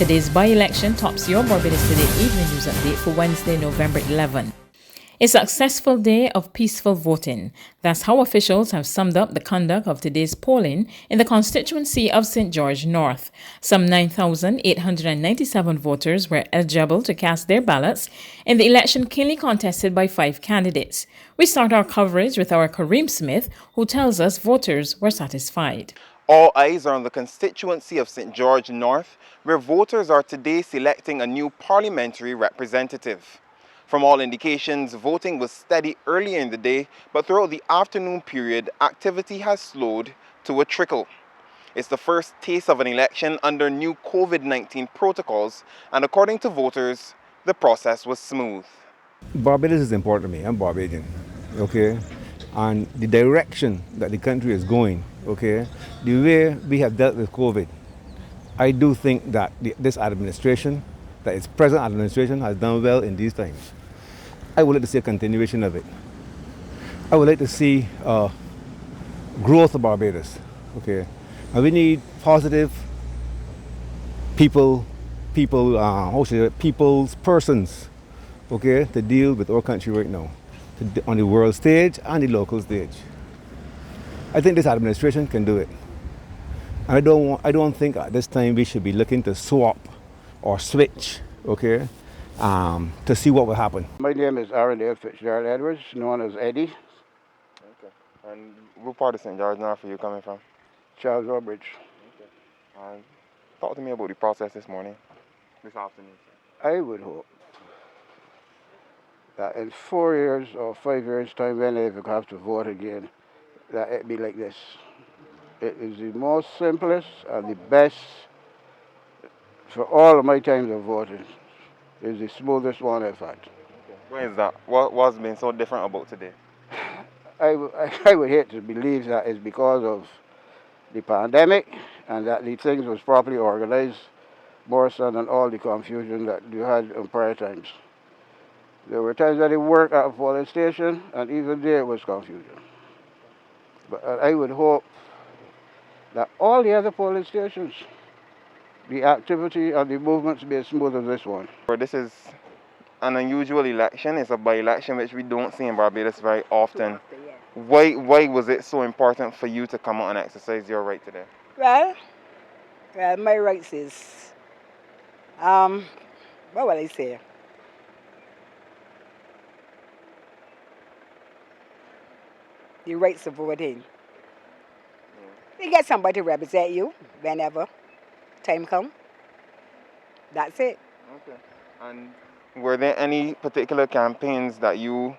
Today's by-election tops your Barbados Today Evening News Update for Wednesday, November 11. A successful day of peaceful voting. That's how officials have summed up the conduct of today's polling in the constituency of St. George North. Some 9,897 voters were eligible to cast their ballots in the election keenly contested by 5 candidates. We start our coverage with our Kareem Smith, who tells us voters were satisfied. All eyes are on the constituency of St. George North, where voters are today selecting a new parliamentary representative. From all indications, voting was steady earlier in the day, but throughout the afternoon period, activity has slowed to a trickle. It's the first taste of an election under new COVID-19 protocols, and according to voters, the process was smooth. Barbados is important to me. I'm Barbadian, okay? And the direction that the country is going, okay? The way we have dealt with COVID, I do think that this administration, that its present administration, has done well in these times. I would like to see a continuation of it. I would like to see growth of Barbados, okay? And we need positive persons, okay, to deal with our country right now, on the world stage and the local stage. I think this administration can do it. And I don't think at this time we should be looking to swap or switch, okay, to see what will happen. My name is Aaron Fitzgerald Edwards, known as Eddie. Okay. And what part of St. George North are you coming from? Charles Robridge. Okay. Talk to me about the process this afternoon. I would hope that in 4 years or 5 years' time, when I have to vote again, that it be like this. It is the most simplest and the best for all of my times of voting. It's the smoothest one I've had. Okay. Why is that? What's been so different about today? I would hate to believe that it's because of the pandemic and that the things was properly organized more so than all the confusion that you had in prior times. There were times that I worked at a polling station and even there was confusion. But I would hope that all the other polling stations, the activity and the movements be as smooth as this one. This is an unusual election. It's a by-election which we don't see in Barbados very often. Why was it so important for you to come out and exercise your right today? Well, my rights is, what will I say? The rights of voting. You get somebody to represent you whenever time comes. That's it. Okay. And were there any particular campaigns that you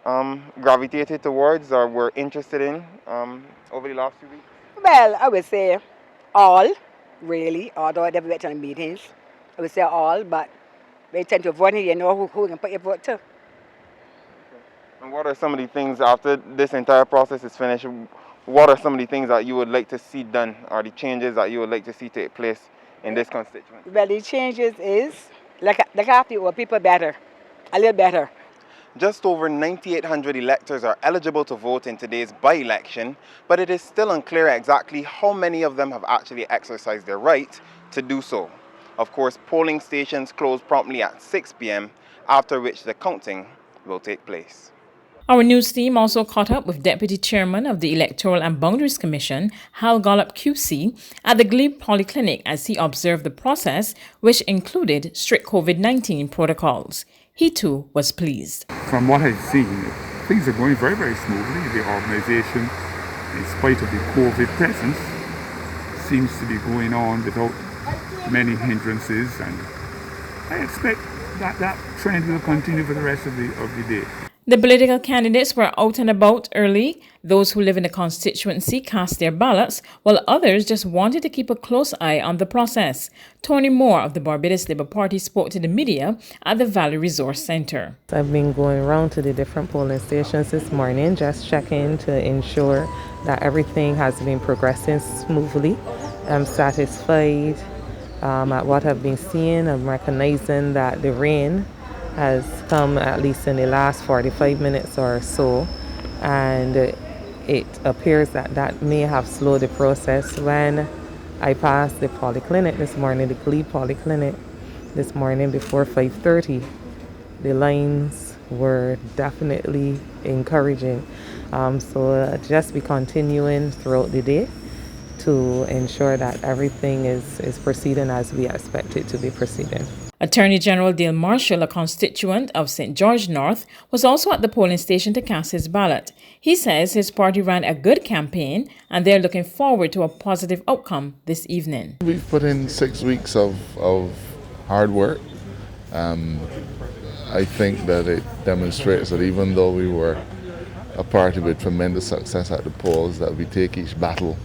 gravitated towards or were interested in over the last few weeks? Well, I would say all, really, although I never went to the meetings. I would say all, but they tend to vote and you know who you can put your vote to. Okay. And what are some of the things after this entire process is finished? What are some of the things that you would like to see done or the changes that you would like to see take place in this constituency? Well, the changes is, like after you people better, a little better. Just over 9,800 electors are eligible to vote in today's by-election, but it is still unclear exactly how many of them have actually exercised their right to do so. Of course, polling stations close promptly at 6 p.m., after which the counting will take place. Our news team also caught up with Deputy Chairman of the Electoral and Boundaries Commission, Hal Gollop QC, at the Glebe Polyclinic as he observed the process, which included strict COVID-19 protocols. He too was pleased. From what I've seen, things are going very, very smoothly. The organization, in spite of the COVID presence, seems to be going on without many hindrances, and I expect that trend will continue for the rest of the day. The political candidates were out and about early. Those who live in the constituency cast their ballots, while others just wanted to keep a close eye on the process. Tony Moore of the Barbados Labour Party spoke to the media at the Valley Resource Centre. I've been going around to the different polling stations this morning, just checking to ensure that everything has been progressing smoothly. I'm satisfied at what I've been seeing. I'm recognizing that the rain has come at least in the last 45 minutes or so, and it appears that may have slowed the process. When I passed the polyclinic this morning, the Glebe Polyclinic this morning before 5:30. The lines were definitely encouraging. So just be continuing throughout the day to ensure that everything is proceeding as we expect it to be proceeding. Attorney General Dale Marshall, a constituent of St. George North, was also at the polling station to cast his ballot. He says his party ran a good campaign and they're looking forward to a positive outcome this evening. We've put in 6 weeks of hard work. I think that it demonstrates that even though we were a party with tremendous success at the polls, that we take each battle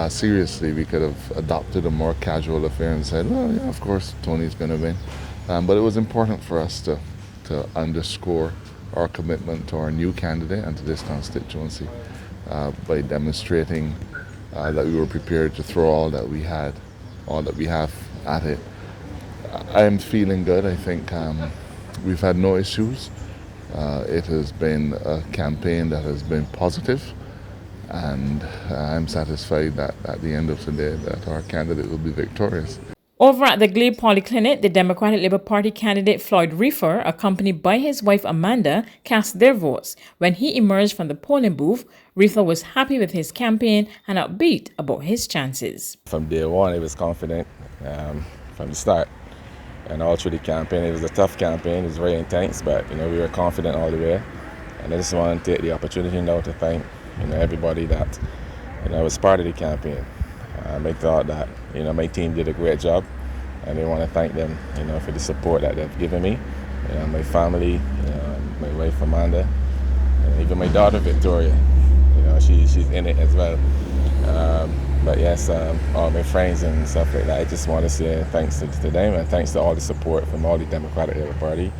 seriously. We could have adopted a more casual affair and said, well, yeah, of course, Tony's going to win. But it was important for us to underscore our commitment to our new candidate and to this constituency by demonstrating that we were prepared to throw all that we have at it. I am feeling good. I think we've had no issues. It has been a campaign that has been positive. And I'm satisfied that at the end of today that our candidate will be victorious. Over at the Glebe Polyclinic, the Democratic Labour Party candidate Floyd Rutherford, accompanied by his wife Amanda, cast their votes. When he emerged from the polling booth, Rutherford was happy with his campaign and upbeat about his chances. From day one, I was confident from the start. And all through the campaign, it was a tough campaign, it was very intense, but we were confident all the way. And I just want to take the opportunity now to thank everybody that was part of the campaign. I thought that my team did a great job, and I want to thank them for the support that they've given me. My family, my wife Amanda, and even my daughter Victoria. She's in it as well. But yes, all my friends and stuff like that. I just want to say thanks to them and thanks to all the support from all the Democratic Labour Party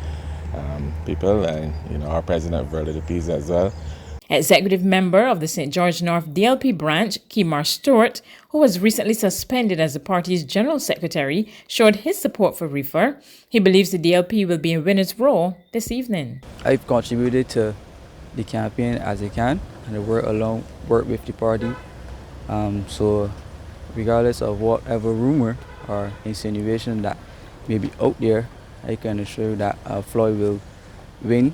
people and our president Verla de Pisa as well. Executive member of the St. George North DLP branch, Kemar Stewart, who was recently suspended as the party's general secretary, showed his support for Rutherford. He believes the DLP will be in winner's row this evening. I've contributed to the campaign as I can, and I work with the party. So regardless of whatever rumor or insinuation that may be out there, I can assure you that Floyd will win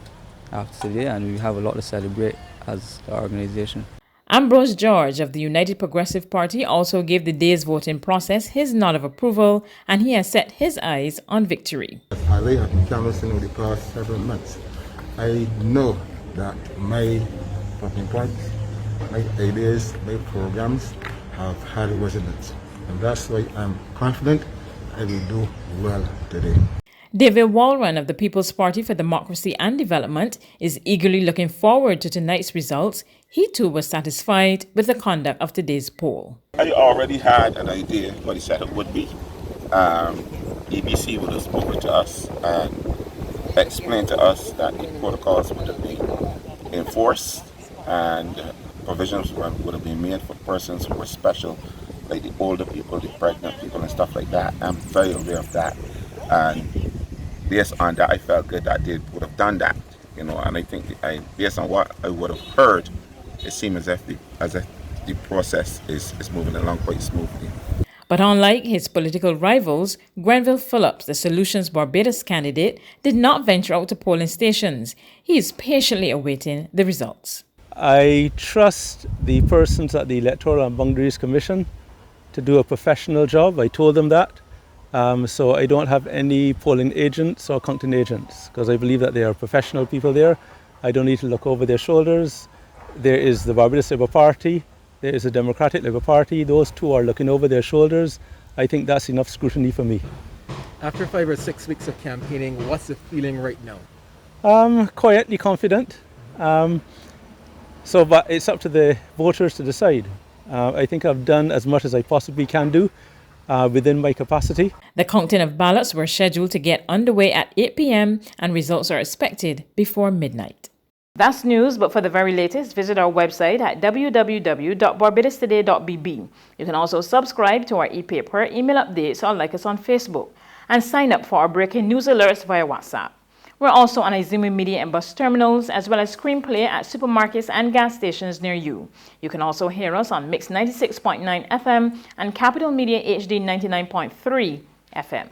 after today, and we have a lot to celebrate as an organization. Ambrose George of the United Progressive Party also gave the day's voting process his nod of approval, and he has set his eyes on victory. As I have been canvassing over the past several months, I know that my talking points, my ideas, my programs have had resonance, and that's why I'm confident I will do well today. David Walron of the People's Party for Democracy and Development is eagerly looking forward to tonight's results. He too was satisfied with the conduct of today's poll. I already had an idea what the setup would be. EBC would have spoken to us and explained to us that the protocols would have been enforced and provisions would have been made for persons who were special, like the older people, the pregnant people and stuff like that. I'm very aware of that. And based on that, I felt good that they would have done that, and I think based on what I would have heard, it seemed as if the process is moving along quite smoothly. But unlike his political rivals, Grenville Phillips, the Solutions Barbados candidate, did not venture out to polling stations. He is patiently awaiting the results. I trust the persons at the Electoral and Boundaries Commission to do a professional job. I told them that. So I don't have any polling agents or counting agents because I believe that they are professional people there. I don't need to look over their shoulders. There is the Barbados Labour Party, there is the Democratic Labour Party. Those two are looking over their shoulders. I think that's enough scrutiny for me. After 5 or 6 weeks of campaigning, what's the feeling right now? Quietly confident. But it's up to the voters to decide. I think I've done as much as I possibly can do. Within my capacity. The counting of ballots were scheduled to get underway at 8 p.m. and results are expected before midnight. That's news, but for the very latest, visit our website at www.barbadostoday.bb. You can also subscribe to our e-paper, email updates, or like us on Facebook, and sign up for our breaking news alerts via WhatsApp. We're also on Izumi Media and bus terminals, as well as screenplay at supermarkets and gas stations near you. You can also hear us on Mix 96.9 FM and Capital Media HD 99.3 FM.